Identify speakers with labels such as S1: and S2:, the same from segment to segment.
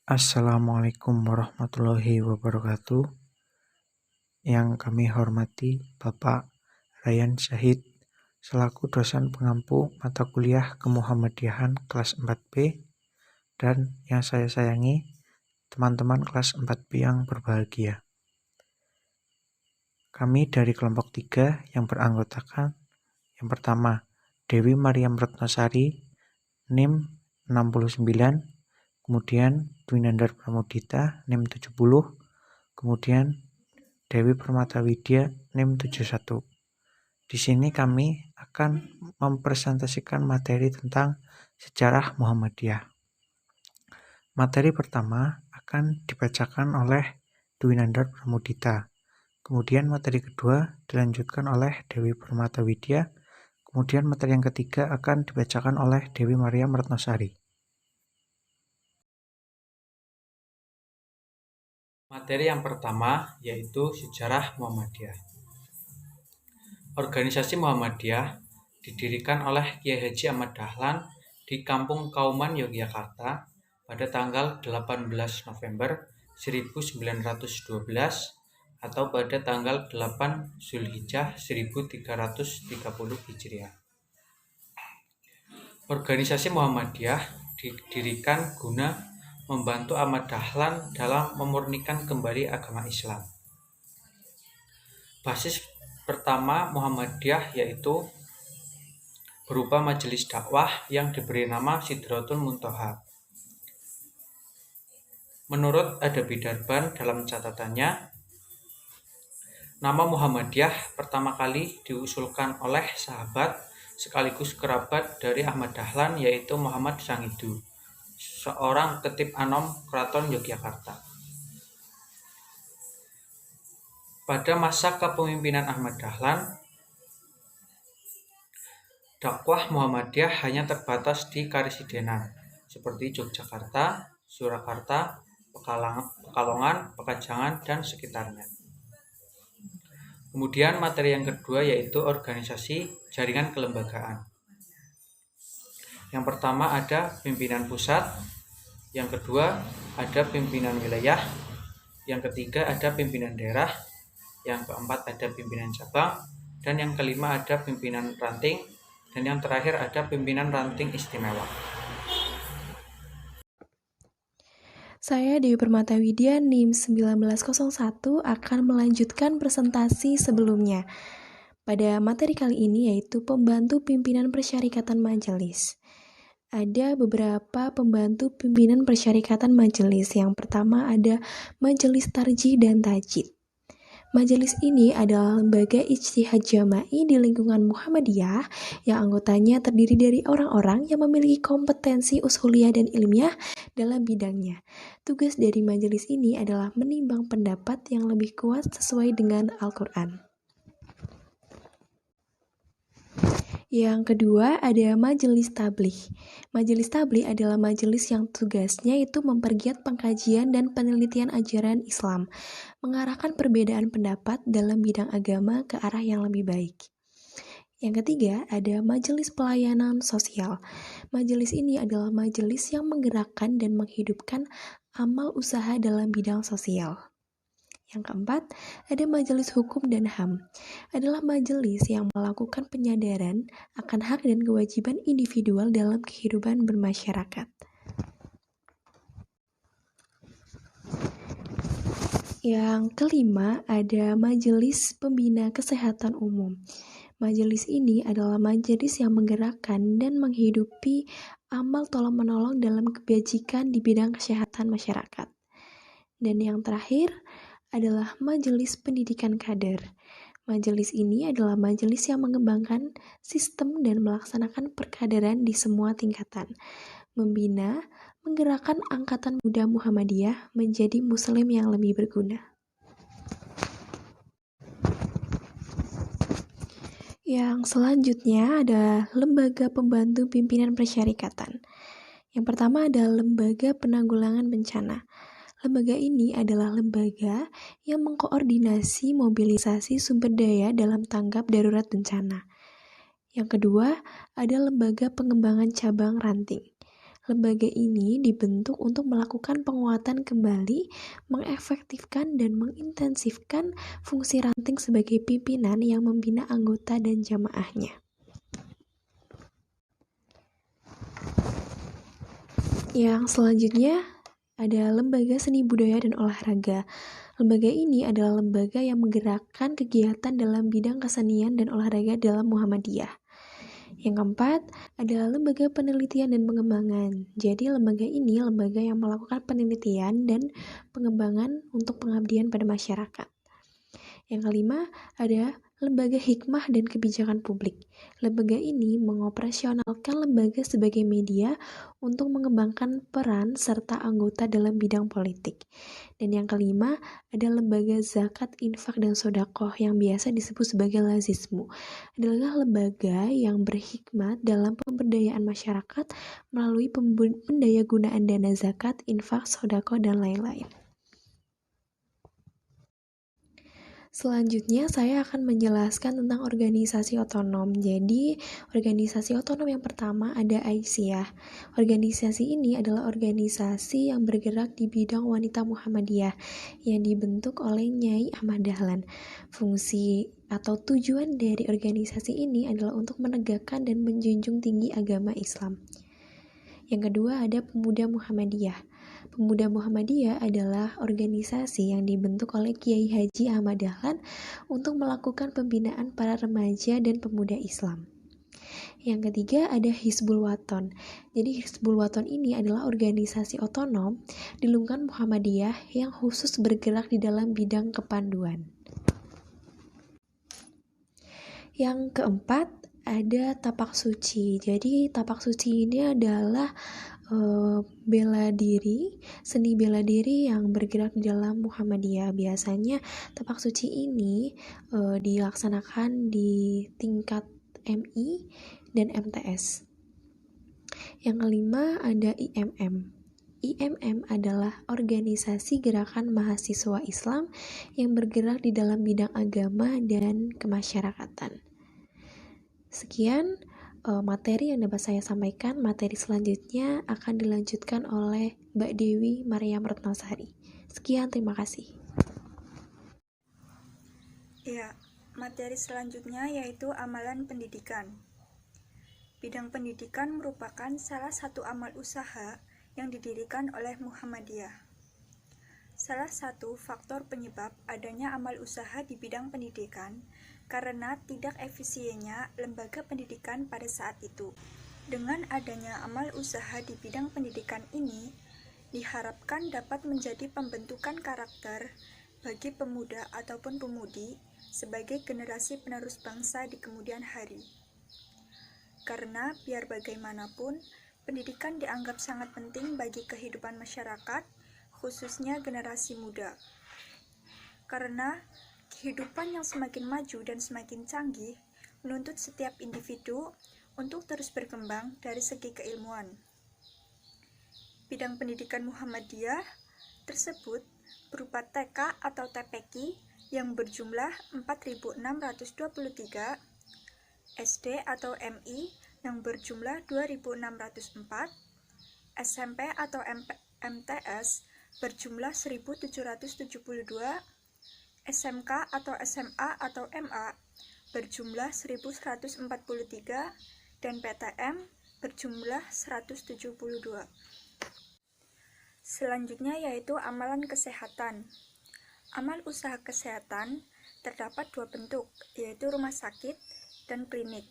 S1: Assalamualaikum warahmatullahi wabarakatuh. Yang kami hormati Bapak Ryan Syahid selaku dosen pengampu mata kuliah Kemuhammadiyahan kelas 4B, dan yang saya sayangi teman-teman kelas 4B yang berbahagia. Kami dari kelompok 3 yang beranggotakan yang pertama Dewi Mariam Retnosari NIM 69, kemudian Dwinandar Pramudita NIM 70, kemudian Dewi Permata Widya NIM 71. Di sini kami akan mempresentasikan materi tentang sejarah Muhammadiyah. Materi pertama akan dibacakan oleh Dwinandar Pramudita. Kemudian materi kedua dilanjutkan oleh Dewi Permata Widya. Kemudian materi yang ketiga akan dibacakan oleh Dewi Mariam Retnosari. Materi yang pertama yaitu sejarah Muhammadiyah. Organisasi Muhammadiyah didirikan oleh Kiai Haji Ahmad Dahlan di Kampung Kauman, Yogyakarta pada tanggal 18 November 1912 atau pada tanggal 8 Zulhijjah 1330 Hijriah. Organisasi Muhammadiyah didirikan guna membantu Ahmad Dahlan dalam memurnikan kembali agama Islam. Basis pertama Muhammadiyah yaitu berupa majelis dakwah yang diberi nama Sidratul Muntaha. Menurut Adabi Darban dalam catatannya, nama Muhammadiyah pertama kali diusulkan oleh sahabat sekaligus kerabat dari Ahmad Dahlan yaitu Muhammad Sangidu, seorang ketib anom Keraton Yogyakarta. Pada masa kepemimpinan Ahmad Dahlan, dakwah Muhammadiyah hanya terbatas di Karesidenan seperti Yogyakarta, Surakarta, Pekalongan, Pekajangan, dan sekitarnya. Kemudian materi yang kedua yaitu organisasi jaringan kelembagaan. Yang pertama ada pimpinan pusat, yang kedua ada pimpinan wilayah, yang ketiga ada pimpinan daerah, yang keempat ada pimpinan cabang, dan yang kelima ada pimpinan ranting, dan yang terakhir ada pimpinan ranting istimewa.
S2: Saya Dewi Permata Widya NIM 1901 akan melanjutkan presentasi sebelumnya. Pada materi kali ini yaitu pembantu pimpinan persyarikatan majelis. Ada beberapa pembantu pimpinan persyarikatan majelis. Yang pertama ada Majelis Tarjih dan Tajdid. Majelis ini adalah lembaga ijtihad jama'i di lingkungan Muhammadiyah yang anggotanya terdiri dari orang-orang yang memiliki kompetensi usuliyah dan ilmiah dalam bidangnya. Tugas dari majelis ini adalah menimbang pendapat yang lebih kuat sesuai dengan Al-Quran. Yang kedua ada Majelis Tabligh. Majelis Tabligh adalah majelis yang tugasnya itu mempergiat pengkajian dan penelitian ajaran Islam, mengarahkan perbedaan pendapat dalam bidang agama ke arah yang lebih baik. Yang ketiga ada Majelis Pelayanan Sosial. Majelis ini adalah majelis yang menggerakkan dan menghidupkan amal usaha dalam bidang sosial. Yang keempat, ada Majelis Hukum dan HAM. Adalah majelis yang melakukan penyadaran akan hak dan kewajiban individual dalam kehidupan bermasyarakat. Yang kelima, ada Majelis Pembina Kesehatan Umum. Majelis ini adalah majelis yang menggerakkan dan menghidupi amal tolong-menolong dalam kebajikan di bidang kesehatan masyarakat. Dan yang terakhir adalah Majelis Pendidikan Kader. Majelis ini adalah majelis yang mengembangkan sistem dan melaksanakan perkaderan di semua tingkatan, membina, menggerakkan angkatan muda Muhammadiyah menjadi muslim yang lebih berguna. Yang selanjutnya ada Lembaga Pembantu Pimpinan Persyarikatan. Yang pertama ada Lembaga Penanggulangan Bencana. Lembaga ini adalah lembaga yang mengkoordinasi mobilisasi sumber daya dalam tanggap darurat bencana. Yang kedua, ada Lembaga Pengembangan Cabang Ranting. Lembaga ini dibentuk untuk melakukan penguatan kembali, mengefektifkan dan mengintensifkan fungsi ranting sebagai pimpinan yang membina anggota dan jamaahnya. Yang selanjutnya ada Lembaga Seni Budaya dan Olahraga. Lembaga ini adalah lembaga yang menggerakkan kegiatan dalam bidang kesenian dan olahraga dalam Muhammadiyah. Yang keempat adalah Lembaga Penelitian dan Pengembangan. Jadi lembaga ini lembaga yang melakukan penelitian dan pengembangan untuk pengabdian pada masyarakat. Yang kelima ada Lembaga Hikmah dan Kebijakan Publik. Lembaga ini mengoperasionalkan lembaga sebagai media untuk mengembangkan peran serta anggota dalam bidang politik. Dan yang kelima ada Lembaga Zakat, Infak, dan Sodakoh yang biasa disebut sebagai Lazismu. Adalah lembaga yang berhikmat dalam pemberdayaan masyarakat melalui pendayagunaan dana zakat, infak, sodakoh, dan lain-lain. Selanjutnya, saya akan menjelaskan tentang organisasi otonom. Jadi, organisasi otonom yang pertama ada Aisyah. Organisasi ini adalah organisasi yang bergerak di bidang wanita Muhammadiyah yang dibentuk oleh Nyai Ahmad Dahlan. Fungsi atau tujuan dari organisasi ini adalah untuk menegakkan dan menjunjung tinggi agama Islam. Yang kedua ada Pemuda Muhammadiyah. Pemuda Muhammadiyah adalah organisasi yang dibentuk oleh Kiai Haji Ahmad Dahlan untuk melakukan pembinaan para remaja dan pemuda Islam. Yang ketiga ada Hizbul Wathon. Jadi Hizbul Wathon ini adalah organisasi otonom di lingkungan Muhammadiyah yang khusus bergerak di dalam bidang kepanduan. Yang keempat ada Tapak Suci. Jadi Tapak Suci ini adalah seni bela diri yang bergerak di dalam Muhammadiyah. Biasanya tapak suci ini dilaksanakan di tingkat MI dan MTS. Yang kelima ada IMM. IMM adalah organisasi gerakan mahasiswa Islam yang bergerak di dalam bidang agama dan kemasyarakatan. Sekian materi yang dapat saya sampaikan. Materi selanjutnya akan dilanjutkan oleh Mbak Dewi Mariam Retnosari. Sekian, terima kasih.
S3: Ya, materi selanjutnya yaitu amalan pendidikan. Bidang pendidikan merupakan salah satu amal usaha yang didirikan oleh Muhammadiyah. Salah satu faktor penyebab adanya amal usaha di bidang pendidikan karena tidak efisiennya lembaga pendidikan pada saat itu. Dengan adanya amal usaha di bidang pendidikan ini, diharapkan dapat menjadi pembentukan karakter bagi pemuda ataupun pemudi sebagai generasi penerus bangsa di kemudian hari. Karena biar bagaimanapun, pendidikan dianggap sangat penting bagi kehidupan masyarakat, khususnya generasi muda. Karena kehidupan yang semakin maju dan semakin canggih menuntut setiap individu untuk terus berkembang dari segi keilmuan. Bidang pendidikan Muhammadiyah tersebut berupa TK atau TPQ yang berjumlah 4.623, SD atau MI yang berjumlah 2.604, SMP atau MTS berjumlah 1.772, SMK atau SMA atau MA berjumlah 1.143, dan PTM berjumlah 172. Selanjutnya yaitu amalan kesehatan. Amal usaha kesehatan terdapat dua bentuk, yaitu rumah sakit dan klinik.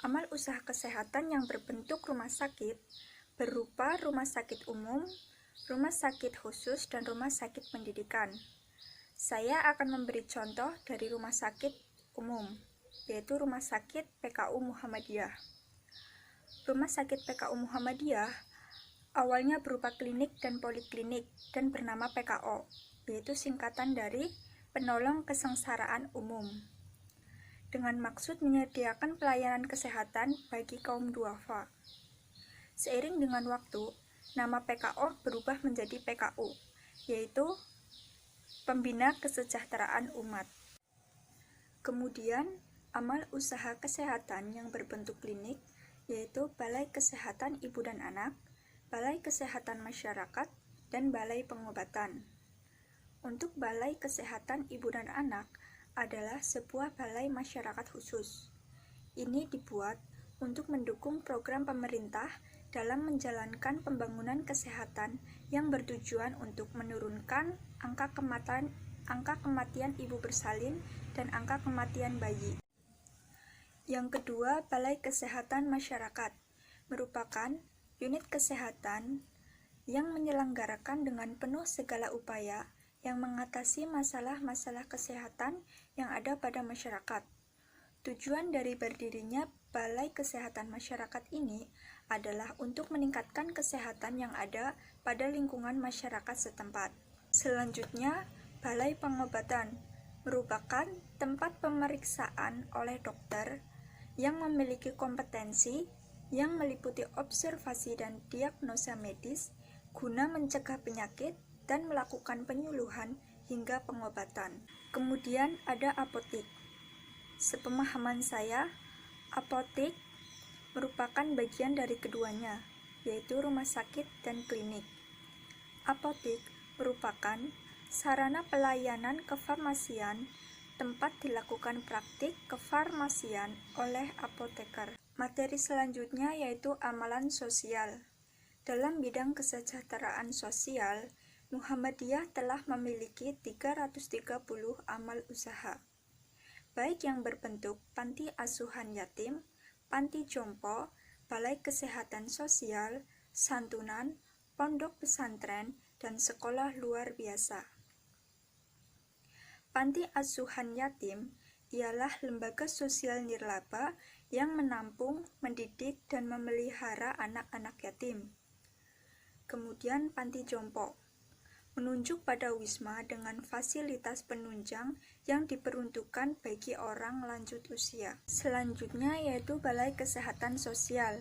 S3: Amal usaha kesehatan yang berbentuk rumah sakit berupa rumah sakit umum, rumah sakit khusus, dan rumah sakit pendidikan. Saya akan memberi contoh dari rumah sakit umum, yaitu Rumah Sakit PKU Muhammadiyah. Rumah Sakit PKU Muhammadiyah awalnya berupa klinik dan poliklinik dan bernama PKO, yaitu singkatan dari Penolong Kesengsaraan Umum, dengan maksud menyediakan pelayanan kesehatan bagi kaum duafa. Seiring dengan waktu, nama PKO berubah menjadi PKU, yaitu Pembina Kesejahteraan Umat. Kemudian, amal usaha kesehatan yang berbentuk klinik, yaitu Balai Kesehatan Ibu dan Anak, Balai Kesehatan Masyarakat, dan Balai Pengobatan. Untuk Balai Kesehatan Ibu dan Anak adalah sebuah balai masyarakat khusus. Ini dibuat untuk mendukung program pemerintah dalam menjalankan pembangunan kesehatan yang bertujuan untuk menurunkan angka kematian ibu bersalin dan angka kematian bayi. Yang kedua, Balai Kesehatan Masyarakat merupakan unit kesehatan yang menyelenggarakan dengan penuh segala upaya yang mengatasi masalah-masalah kesehatan yang ada pada masyarakat. Tujuan dari berdirinya Balai Kesehatan Masyarakat ini adalah untuk meningkatkan kesehatan yang ada pada lingkungan masyarakat setempat. Selanjutnya, Balai Pengobatan merupakan tempat pemeriksaan oleh dokter yang memiliki kompetensi yang meliputi observasi dan diagnosa medis guna mencegah penyakit dan melakukan penyuluhan hingga pengobatan. Kemudian ada apotik. Sepemahaman saya, apotik merupakan bagian dari keduanya, yaitu rumah sakit dan klinik. Apotik merupakan sarana pelayanan kefarmasian, tempat dilakukan praktik kefarmasian oleh apoteker. Materi selanjutnya yaitu amalan sosial. Dalam bidang kesejahteraan sosial, Muhammadiyah telah memiliki 330 amal usaha, baik yang berbentuk panti asuhan yatim, panti jompo, balai kesehatan sosial, santunan, pondok pesantren, dan sekolah luar biasa. Panti asuhan yatim ialah lembaga sosial nirlaba yang menampung, mendidik, dan memelihara anak-anak yatim. Kemudian panti jompo menunjuk pada wisma dengan fasilitas penunjang yang diperuntukkan bagi orang lanjut usia. Selanjutnya yaitu Balai Kesehatan Sosial,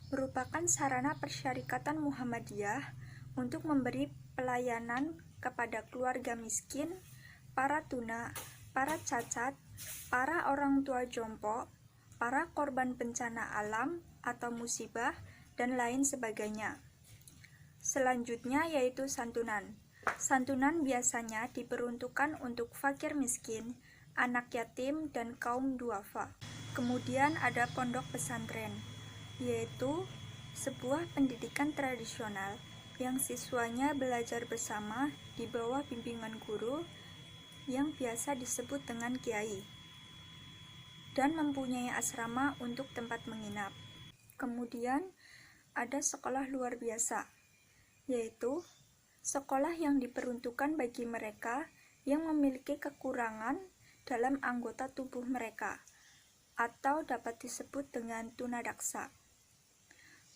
S3: merupakan sarana persyarikatan Muhammadiyah untuk memberi pelayanan kepada keluarga miskin, para tuna, para cacat, para orang tua jompo, para korban bencana alam atau musibah, dan lain sebagainya. Selanjutnya yaitu santunan. Santunan biasanya diperuntukkan untuk fakir miskin, anak yatim, dan kaum duafa. Kemudian ada pondok pesantren, yaitu sebuah pendidikan tradisional yang siswanya belajar bersama di bawah bimbingan guru yang biasa disebut dengan kiai, dan mempunyai asrama untuk tempat menginap. Kemudian ada sekolah luar biasa, yaitu sekolah yang diperuntukkan bagi mereka yang memiliki kekurangan dalam anggota tubuh mereka, atau dapat disebut dengan tunadaksa.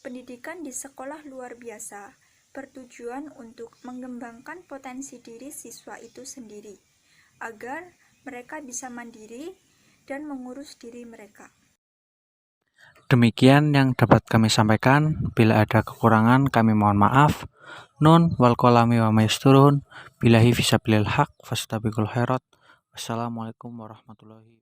S3: Pendidikan di sekolah luar biasa bertujuan untuk mengembangkan potensi diri siswa itu sendiri, agar mereka bisa mandiri dan mengurus diri mereka.
S1: Demikian yang dapat kami sampaikan. Bila ada kekurangan, kami mohon maaf. Nun wal kolami wa maisturun. Billahi fisabilil haq fastabiqul khairat. Wassalamualaikum warahmatullahi wabarakatuh.